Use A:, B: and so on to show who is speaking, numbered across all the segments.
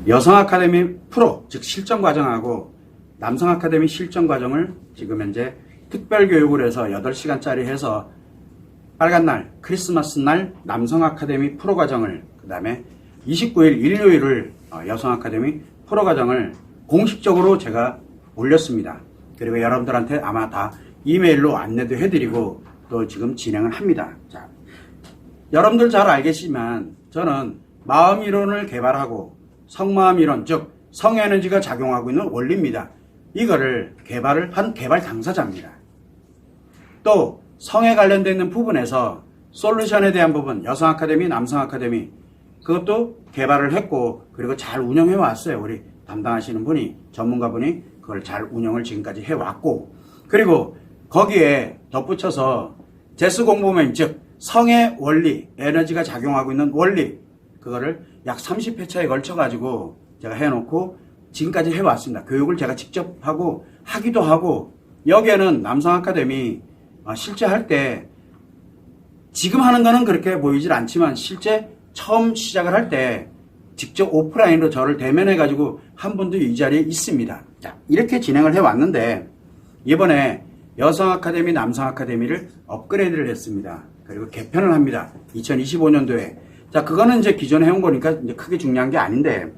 A: 여성 아카데미 프로, 즉 실전 과정하고 남성 아카데미 실전 과정을 지금 현재 특별 교육을 해서 8시간짜리 해서 빨간 날, 크리스마스 날 남성 아카데미 프로 과정을, 그 다음에 29일 일요일을 여성 아카데미 프로 과정을 공식적으로 제가 올렸습니다. 그리고 여러분들한테 아마 다 이메일로 안내도 해드리고 또 지금 진행을 합니다. 자, 여러분들 잘 알겠지만 저는 마음 이론을 개발하고 성마음 이론, 즉 성에너지가 작용하고 있는 원리입니다. 이거를 개발을 한 개발 당사자입니다. 또 성에 관련되어 있는 부분에서 솔루션에 대한 부분, 여성 아카데미, 남성 아카데미 그것도 개발을 했고 그리고 잘 운영해 왔어요. 우리 담당하시는 분이, 전문가분이 그걸 잘 운영을 지금까지 해왔고, 그리고 거기에 덧붙여서 제스 공부면, 즉 성의 원리, 에너지가 작용하고 있는 원리, 그거를 약 30회차에 걸쳐 가지고 제가 해놓고 지금까지 해왔습니다. 교육을 제가 직접 하고 하기도 하고, 여기에는 남성 아카데미 실제 할 때 지금 하는 거는 그렇게 보이질 않지만 실제 처음 시작을 할 때 직접 오프라인으로 저를 대면해 가지고 한 분도 이 자리에 있습니다. 자, 이렇게 진행을 해왔는데 이번에 여성 아카데미, 남성 아카데미를 업그레이드를 했습니다. 그리고 개편을 합니다. 2025년도에. 자, 그거는 이제 기존에 해온 거니까 이제 크게 중요한 게 아닌데,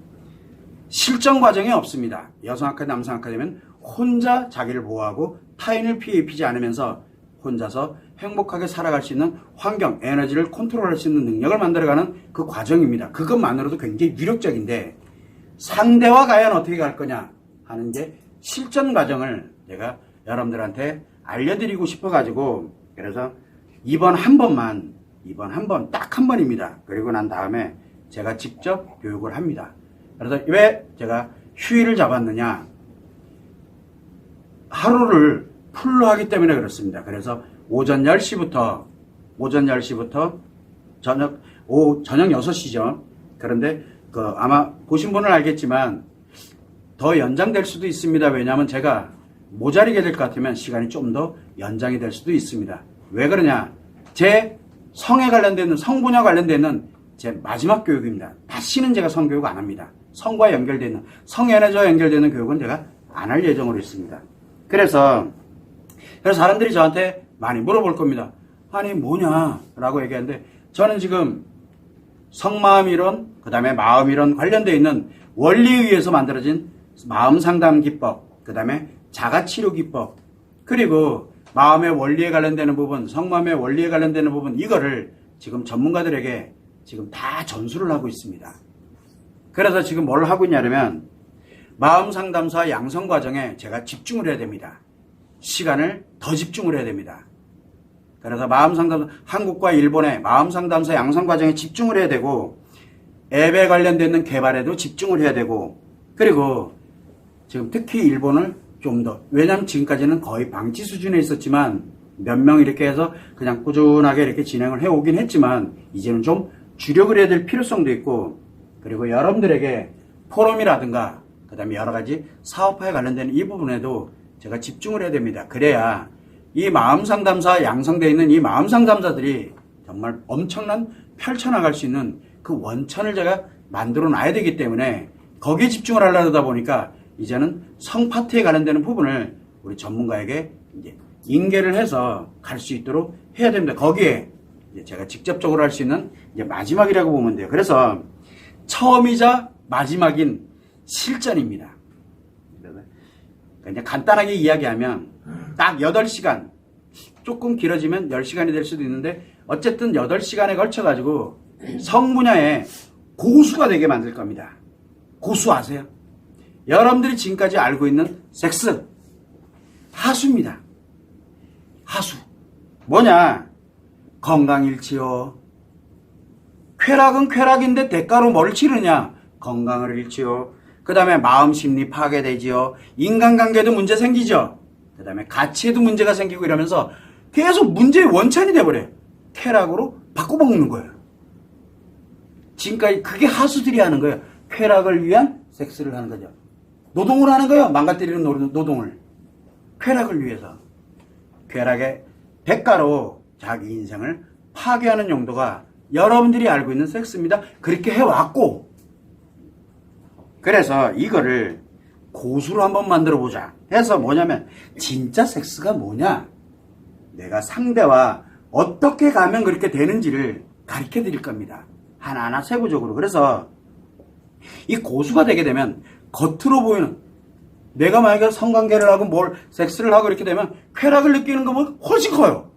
A: 실전 과정이 없습니다. 여성 아카데미, 남성 아카데미는 혼자 자기를 보호하고 타인을 피해 입히지 않으면서 혼자서 행복하게 살아갈 수 있는 환경, 에너지를 컨트롤할 수 있는 능력을 만들어가는 그 과정입니다. 그것만으로도 굉장히 유력적인데, 상대와 과연 어떻게 갈 거냐 하는 게 실전 과정을 제가 여러분들한테 알려드리고 싶어가지고, 그래서 이번 한 번, 딱 한 번입니다. 그리고 난 다음에 제가 직접 교육을 합니다. 그래서 왜 제가 휴일을 잡았느냐, 하루를 풀로 하기 때문에 그렇습니다. 그래서 오전 10시부터 저녁 6시죠. 그런데 아마 보신 분은 알겠지만 더 연장될 수도 있습니다. 왜냐하면 제가 모자리게 될 것 같으면 시간이 좀 더 연장이 될 수도 있습니다. 왜 그러냐, 제 성에 관련되는, 성 분야 관련되는 제 마지막 교육입니다. 다시는 제가 성교육 안 합니다. 성과 연결되는, 성에너지와 연결되는 교육은 제가 안 할 예정으로 있습니다. 그래서 사람들이 저한테 많이 물어볼 겁니다. 아니 뭐냐라고 얘기하는데, 저는 지금 성마음 이론, 그 다음에 마음 이론 관련되어 있는 원리에 의해서 만들어진 마음 상담 기법, 그 다음에 자가치료 기법, 그리고 마음의 원리에 관련되는 부분, 성마음의 원리에 관련되는 부분, 이거를 지금 전문가들에게 지금 다 전수를 하고 있습니다. 그래서 지금 뭘 하고 있냐면, 마음 상담사 양성 과정에 제가 집중을 해야 됩니다. 시간을 더 집중을 해야 됩니다. 그래서 마음 상담, 한국과 일본의 마음 상담사 양성 과정에 집중을 해야 되고, 앱에 관련되는 개발에도 집중을 해야 되고, 그리고 지금 특히 일본을 좀 더, 왜냐면 지금까지는 거의 방치 수준에 있었지만 몇 명 이렇게 해서 그냥 꾸준하게 이렇게 진행을 해오긴 했지만 이제는 좀 주력을 해야 될 필요성도 있고, 그리고 여러분들에게 포럼이라든가 그 다음에 여러 가지 사업화에 관련되는 이 부분에도 제가 집중을 해야 됩니다. 그래야 이 마음 상담사 양성되어 있는 이 마음 상담사들이 정말 엄청난 펼쳐나갈 수 있는 그 원천을 제가 만들어 놔야 되기 때문에 거기에 집중을 하려다 보니까 이제는 성 파트에 관련되는 부분을 우리 전문가에게 이제 인계를 해서 갈 수 있도록 해야 됩니다. 거기에 이제 제가 직접적으로 할 수 있는 이제 마지막이라고 보면 돼요. 그래서 처음이자 마지막인 실전입니다. 그냥 간단하게 이야기하면 딱 8시간, 조금 길어지면 10시간이 될 수도 있는데 어쨌든 8시간에 걸쳐가지고 성 분야에 고수가 되게 만들 겁니다. 고수 아세요? 여러분들이 지금까지 알고 있는 섹스, 하수입니다. 하수. 뭐냐? 건강일치요. 쾌락은 쾌락인데 대가로 뭘 치르냐? 건강을 잃지요. 그 다음에 마음 심리 파괴되지요. 인간관계도 문제 생기죠. 그 다음에 가치에도 문제가 생기고 이러면서 계속 문제의 원천이 돼버려요. 쾌락으로 바꿔먹는 거예요. 지금까지 그게 하수들이 하는 거예요. 쾌락을 위한 섹스를 하는 거죠. 노동을 하는 거예요. 망가뜨리는 노동을. 쾌락을 위해서. 쾌락의 대가로 자기 인생을 파괴하는 용도가 여러분들이 알고 있는 섹스입니다. 그렇게 해왔고, 그래서 이거를 고수로 한번 만들어 보자 해서 뭐냐면 진짜 섹스가 뭐냐, 내가 상대와 어떻게 가면 그렇게 되는지를 가르쳐 드릴 겁니다. 하나하나 세부적으로. 그래서 이 고수가 되게 되면 겉으로 보이는, 내가 만약에 성관계를 하고 뭘 섹스를 하고 이렇게 되면 쾌락을 느끼는 것보다 훨씬 커요.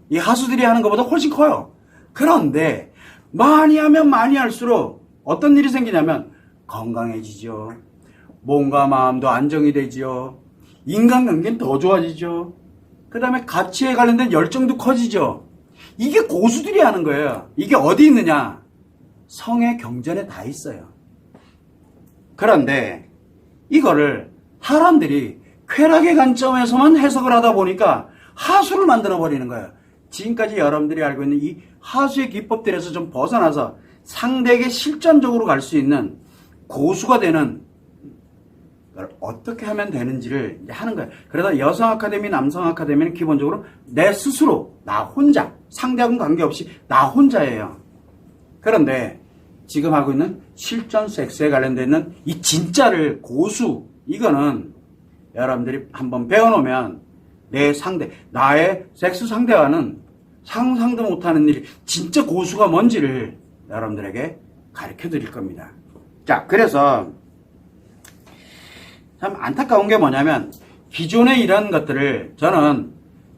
A: 이 하수들이 하는 것보다 훨씬 커요. 그런데 많이 하면 많이 할수록 어떤 일이 생기냐면 건강해지죠. 몸과 마음도 안정이 되죠. 인간관계는 더 좋아지죠. 그 다음에 가치에 관련된 열정도 커지죠. 이게 고수들이 하는 거예요. 이게 어디 있느냐? 성의 경전에 다 있어요. 그런데 이거를 사람들이 쾌락의 관점에서만 해석을 하다 보니까 하수를 만들어 버리는 거예요. 지금까지 여러분들이 알고 있는 이 하수의 기법들에서 좀 벗어나서 상대에게 실전적으로 갈 수 있는 고수가 되는 걸 어떻게 하면 되는지를 이제 하는 거예요. 그래서 여성 아카데미, 남성 아카데미는 기본적으로 내 스스로, 나 혼자, 상대하고는 관계없이 나 혼자예요. 그런데 지금 하고 있는 실전 섹스에 관련되어 있는 이 진짜를 고수, 이거는 여러분들이 한번 배워놓으면 내 상대, 나의 섹스 상대와는 상상도 못하는 일이 진짜 고수가 뭔지를 여러분들에게 가르쳐 드릴 겁니다. 자, 그래서 참 안타까운 게 뭐냐면 기존의 이런 것들을 저는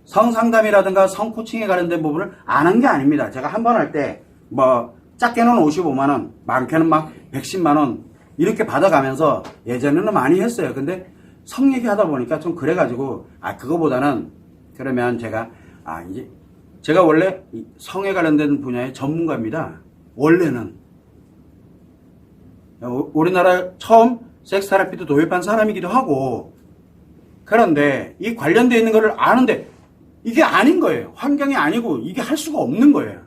A: 성상담이라든가 성코칭에 관련된 부분을 안 한 게 아닙니다. 제가 한 번 할 때 뭐 작게는 55만원, 많게는 막 110만원 이렇게 받아가면서 예전에는 많이 했어요. 근데 성 얘기하다 보니까 좀 그래가지고 그거보다는 그러면 제가 이제 제가 원래 성에 관련된 분야의 전문가입니다. 원래는 우리나라 처음 섹스 테라피도 도입한 사람이기도 하고, 그런데 이 관련되어 있는 거를 아는데 이게 아닌 거예요. 환경이 아니고 이게 할 수가 없는 거예요.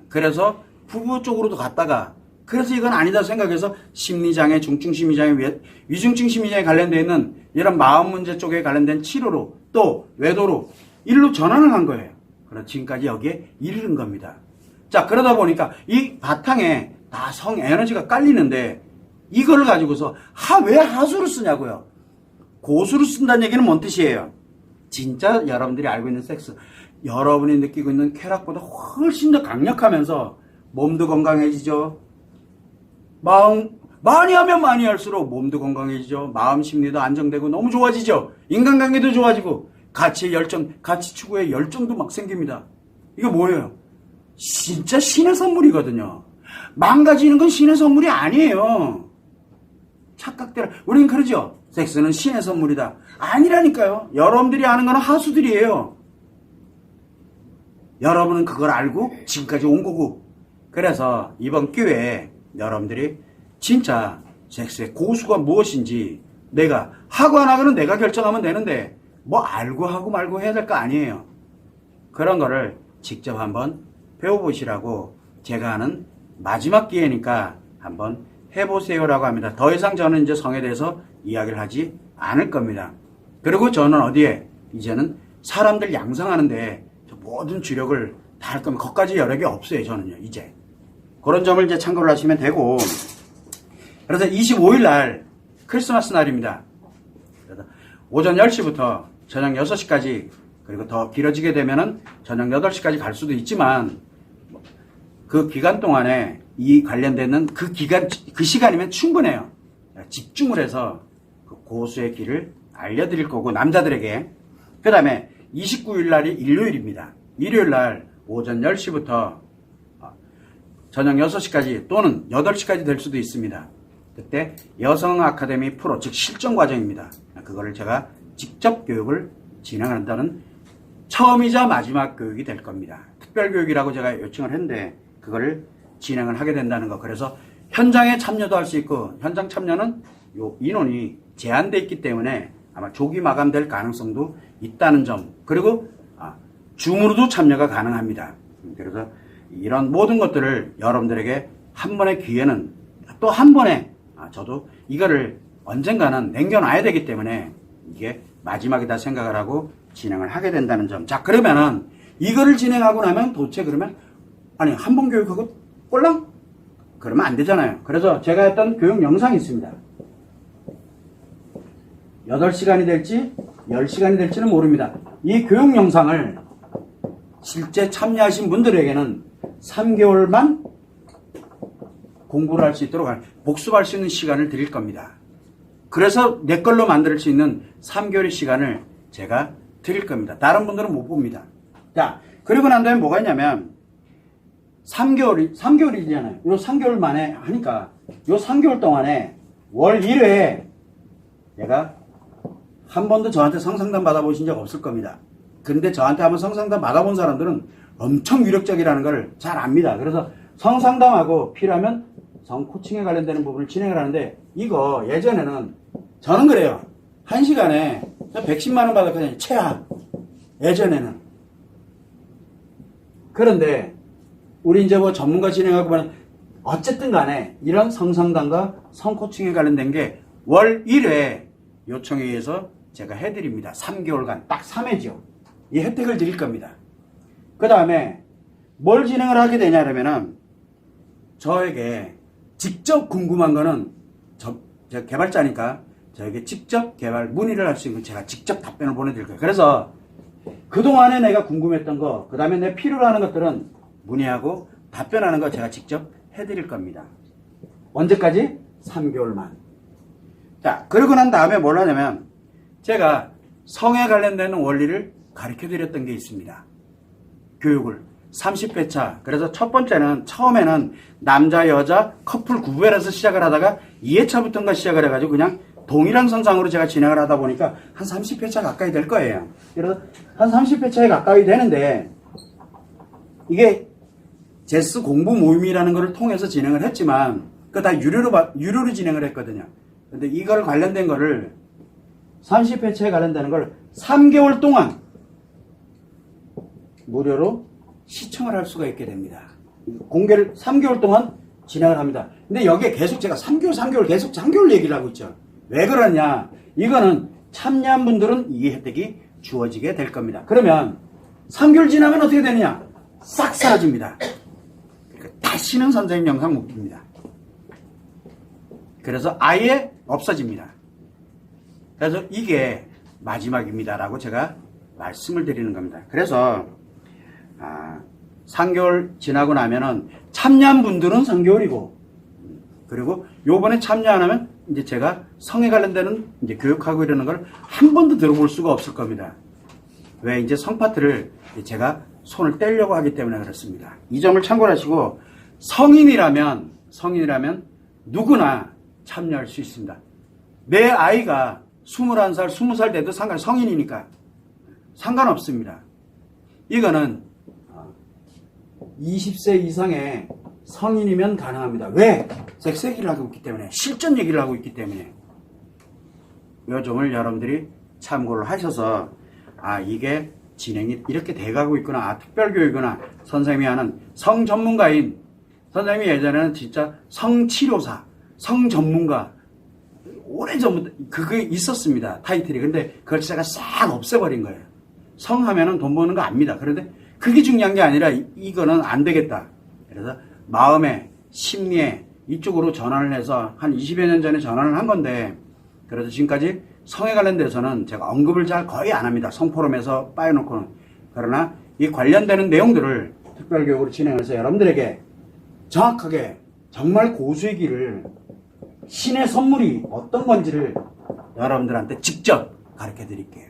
A: 그래서 부부 쪽으로도 갔다가, 그래서 이건 아니다 생각해서 심리장애, 중증심리장애, 위중증심리장애 관련되어 있는 이런 마음 문제 쪽에 관련된 치료로 또 외도로 일로 전환을 한 거예요. 그래서 지금까지 여기에 이르는 겁니다. 자, 그러다 보니까 이 바탕에 다 성 에너지가 깔리는데 이걸 가지고서 왜 하수를 쓰냐고요. 고수를 쓴다는 얘기는 뭔 뜻이에요? 진짜 여러분들이 알고 있는 섹스, 여러분이 느끼고 있는 쾌락보다 훨씬 더 강력하면서 몸도 건강해지죠. 마음 많이 하면 많이 할수록 몸도 건강해지죠. 마음 심리도 안정되고 너무 좋아지죠. 인간관계도 좋아지고 가치의 열정, 가치 추구의 열정도 막 생깁니다. 이거 뭐예요? 진짜 신의 선물이거든요. 망가지는 건 신의 선물이 아니에요. 착각대로 우리는 그러죠. 섹스는 신의 선물이다. 아니라니까요. 여러분들이 아는 거는 하수들이에요. 여러분은 그걸 알고 지금까지 온 거고. 그래서 이번 기회에 여러분들이 진짜 섹스의 고수가 무엇인지 내가 하고 안 하고는 내가 결정하면 되는데 뭐 알고 하고 말고 해야 될 거 아니에요. 그런 거를 직접 한번 배워보시라고 제가 하는 마지막 기회니까 한번 해보세요라고 합니다. 더 이상 저는 이제 성에 대해서 이야기를 하지 않을 겁니다. 그리고 저는 어디에 이제는 사람들 양성하는데 모든 주력을 다 할 겁니다. 거기까지 여력이 없어요. 저는요. 이제 그런 점을 이제 참고를 하시면 되고, 그래서 25일 날 크리스마스 날입니다. 그래서 오전 10시부터 저녁 6시까지, 그리고 더 길어지게 되면은 저녁 8시까지 갈 수도 있지만 그 기간 동안에 이 관련되는 그 시간이면 충분해요. 집중을 해서 그 고수의 길을 알려드릴 거고, 남자들에게. 그 다음에 29일 날이 일요일입니다. 일요일 날 오전 10시부터 저녁 6시까지 또는 8시까지 될 수도 있습니다. 그때 여성 아카데미 프로, 즉 실전 과정입니다. 그거를 제가 직접 교육을 진행한다는 처음이자 마지막 교육이 될 겁니다. 특별 교육이라고 제가 요청을 했는데 그거를 진행을 하게 된다는 거. 그래서 현장에 참여도 할 수 있고, 현장 참여는 요 인원이 제한되어 있기 때문에 아마 조기 마감될 가능성도 있다는 점. 그리고 줌으로도 참여가 가능합니다. 그래서 이런 모든 것들을 여러분들에게 한 번의 기회는 또 한 번에 저도 이거를 언젠가는 남겨놔야 되기 때문에 이게 마지막이다 생각을 하고 진행을 하게 된다는 점. 자, 그러면은 이거를 진행하고 나면 도대체 그러면 한 번 교육하고 꼴랑 그러면 안 되잖아요. 그래서 제가 했던 교육 영상이 있습니다. 8시간이 될지 10시간이 될지는 모릅니다. 이 교육 영상을 실제 참여하신 분들에게는 3개월만 공부를 할 수 있도록 복습할 수 있는 시간을 드릴 겁니다. 그래서 내 걸로 만들 수 있는 3개월의 시간을 제가 드릴 겁니다. 다른 분들은 못 봅니다. 자, 그리고 난 다음에 뭐가 있냐면 3개월이잖아요. 요 3개월 만에 하니까 요 3개월 동안에 월 1회에 내가 한 번도 저한테 성상담 받아보신 적 없을 겁니다. 근데 저한테 한번 성상담 받아본 사람들은 엄청 위력적이라는 걸 잘 압니다. 그래서 성상담하고 필요하면 성코칭에 관련되는 부분을 진행을 하는데 이거 예전에는 저는 그래요. 1시간에 110만 원 받았거든요. 최하. 예전에는. 그런데 우리 이제 뭐 전문가 진행하고 보면 어쨌든 간에 이런 성상담과 성코칭에 관련된 게 월 1회 요청에 의해서 제가 해드립니다. 3개월간 딱 3회죠. 이 혜택을 드릴 겁니다. 그 다음에 뭘 진행을 하게 되냐면은 저에게 직접 궁금한 거는 제가 개발자니까 저에게 직접 개발 문의를 할 수 있는 제가 직접 답변을 보내드릴 거예요. 그래서 그동안에 내가 궁금했던 거, 그 다음에 내 필요로 하는 것들은 문의하고 답변하는 거 제가 직접 해드릴 겁니다. 언제까지? 3개월만. 자, 그러고 난 다음에 뭘 하냐면 제가 성에 관련되는 원리를 가르쳐 드렸던 게 있습니다. 교육을 30회차. 그래서 첫 번째는 처음에는 남자 여자 커플 구별해서 시작을 하다가 2회차부터인가 시작을 해가지고 그냥 동일한 선상으로 제가 진행을 하다 보니까 한 30회차 가까이 될 거예요. 그래서 한 30회차에 가까이 되는데 이게 제스 공부 모임이라는 것을 통해서 진행을 했지만 그거 다 유료로 진행을 했거든요. 근데 이걸 관련된 거를 30회차에 관련되는 걸 3개월 동안 무료로 시청을 할 수가 있게 됩니다. 공개를 3개월 동안 진행을 합니다. 근데 여기에 계속 제가 3개월 계속 3개월 얘기를 하고 있죠. 왜 그러냐? 이거는 참여한 분들은 이 혜택이 주어지게 될 겁니다. 그러면 3개월 지나면 어떻게 되느냐? 싹 사라집니다. 그러니까 다시는 선생님 영상 못 봅니다. 그래서 아예 없어집니다. 그래서 이게 마지막입니다라고 제가 말씀을 드리는 겁니다. 그래서 3개월 지나고 나면은 참여한 분들은 3개월이고 그리고 요번에 참여 안 하면 이제 제가 성에 관련되는 이제 교육하고 이러는 걸 한 번도 들어볼 수가 없을 겁니다. 왜 이제 성 파트를 제가 손을 떼려고 하기 때문에 그렇습니다. 이 점을 참고하시고 성인이라면 누구나 참여할 수 있습니다. 내 아이가 21살, 20살 돼도 성인이니까 상관없습니다. 이거는 20세 이상의 성인이면 가능합니다. 왜? 섹스 얘기를 하고 있기 때문에, 실전 얘기를 하고 있기 때문에. 이 점을 여러분들이 참고를 하셔서 이게 진행이 이렇게 돼가고 있구나. 특별교육이구나. 선생님이 하는 성 전문가인 선생님이 예전에는 진짜 성치료사, 성전문가 오래전부터 그게 있었습니다. 타이틀이. 근데 그걸 제가 싹 없애버린 거예요. 성하면은 돈 버는 거 압니다. 그런데 그게 중요한 게 아니라 이거는 안 되겠다. 그래서 마음에, 심리에 이쪽으로 전환을 해서 한 20여 년 전에 전환을 한 건데 그래서 지금까지 성에 관련돼서는 제가 언급을 잘 거의 안 합니다. 성포럼에서 빠여놓고는. 그러나 이 관련되는 내용들을 특별교육으로 진행해서 여러분들에게 정확하게 정말 고수의 길을 신의 선물이 어떤 건지를 여러분들한테 직접 가르쳐 드릴게요.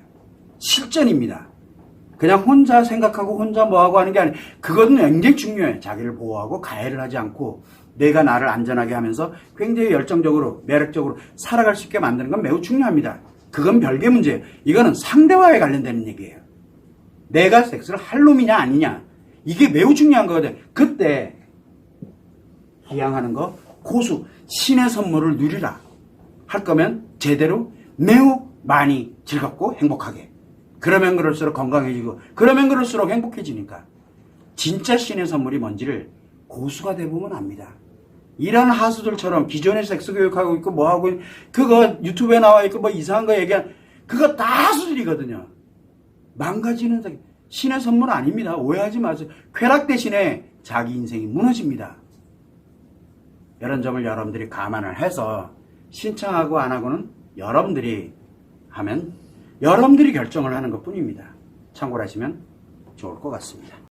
A: 실전입니다. 그냥 혼자 생각하고 혼자 뭐하고 하는 게 아니에요. 그거는 굉장히 중요해요. 자기를 보호하고 가해를 하지 않고 내가 나를 안전하게 하면서 굉장히 열정적으로 매력적으로 살아갈 수 있게 만드는 건 매우 중요합니다. 그건 별개 문제예요. 이거는 상대와에 관련되는 얘기예요. 내가 섹스를 할 놈이냐 아니냐 이게 매우 중요한 거거든요. 그때 기양하는 거 고수 신의 선물을 누리라 할 거면 제대로 매우 많이 즐겁고 행복하게 그러면 그럴수록 건강해지고 그러면 그럴수록 행복해지니까 진짜 신의 선물이 뭔지를 고수가 대부분 압니다. 이런 하수들처럼 기존에 섹스 교육하고 있고 뭐하고 그거 유튜브에 나와 있고 뭐 이상한 거 얘기한 그거 다 하수들이거든요. 망가지는 신의 선물 아닙니다. 오해하지 마세요. 쾌락 대신에 자기 인생이 무너집니다. 이런 점을 여러분들이 감안을 해서 신청하고 안 하고는 여러분들이 하면 여러분들이 결정을 하는 것 뿐입니다. 참고를 하시면 좋을 것 같습니다.